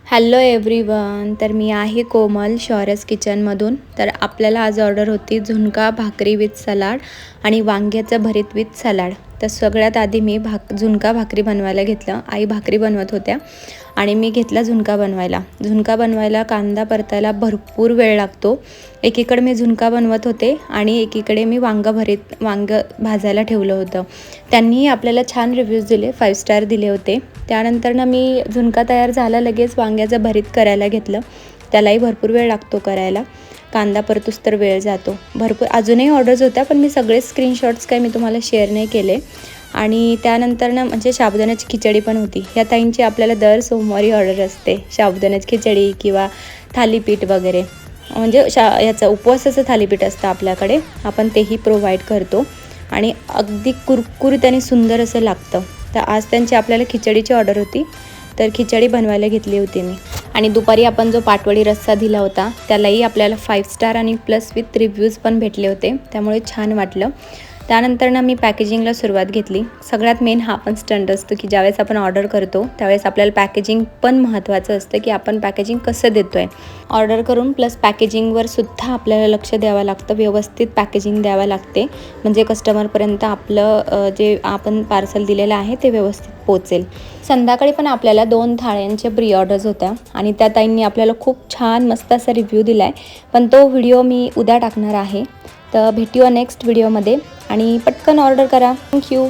Hello everyone. तर मी आहे कोमल शौर्यस किचनमधून. तर आपल्याला आज ऑर्डर होती झुणका भाकरी विथ सलाड आणि वांग्याचं भरीत विथ सलाड. तर सगळ्यात आधी मी झुणका भाकरी बनवायला घेतलं. आई भाकरी बनवत होत्या आणि मी घेतला झुणका बनवायला. झुणका बनवायला कांदा परतायला भरपूर वेळ लागतो. एकीकडे मी झुणका बनवत होते आणि एकीकडे मी वांग भाजायला ठेवलं होतं. त्यांनीही आपल्याला छान रिव्ह्यूज दिले, 5 स्टार दिले होते. त्यानंतर मी झुणका तयार झाला, लगेच वांग्याचं भरीत करायला घेतलं. त्यालाही भरपूर वेळ लागतो करायला. कांदा परतूस तर वेळ जातो भरपूर. अजूनही ऑर्डर्स होत्या, पण मी सगळे स्क्रीनशॉट्स काही मी तुम्हाला शेअर नाही केले. आणि त्यानंतर म्हणजे साबुदाण्याची खिचडी पण होती. ह्या ताईंची आपल्याला दर सोमवारी ऑर्डर असते, साबुदाण्याची खिचडी किंवा थालीपीठ वगैरे. म्हणजे याचं उपवासाचं थालीपीठ असतं आपल्याकडे, आपण तेही प्रोव्हाइड करतो आणि अगदी कुरकुरीत आणि सुंदर असं लागतं. तर आज त्यांची आपल्याला खिचडीची ऑर्डर होती, तर खिचडी बनवायला घेतली होती मी. आणि दुपारी आपण जो पाटवडी रस्सा दिला होता त्यालाही आपल्याला 5 स्टार आणि प्लस विथ रिव्ह्यूज पण भेटले होते, त्यामुळे छान वाटलं. त्यानंतर मी पॅकेजिंगला सुरुवात घेतली. सगळ्यात मेन हा पण स्टंट असतो की ज्यावेळेस आपण ऑर्डर करतो त्यावेळेस आपल्याला पॅकेजिंग पण महत्त्वाचं असतं, की आपण पॅकेजिंग कसं देतो आहे. ऑर्डर करून प्लस पॅकेजिंगवर सुद्धा आपल्याला लक्ष द्यावं लागतं, व्यवस्थित पॅकेजिंग द्यावं लागते, म्हणजे कस्टमरपर्यंत आपलं जे आपण पार्सल दिलेलं आहे ते व्यवस्थित पोचेल. संध्याकाळी पण आपल्याला 2 थाळ्यांचे प्री ऑर्डर्स होत्या आणि त्या ताईंनी आपल्याला खूप छान मस्त असा रिव्ह्यू दिला आहे, पण तो व्हिडिओ मी उद्या टाकणार आहे. तर भेटूया नेक्स्ट व्हिडिओमध्ये आणि पटकन ऑर्डर करा. थँक्यू.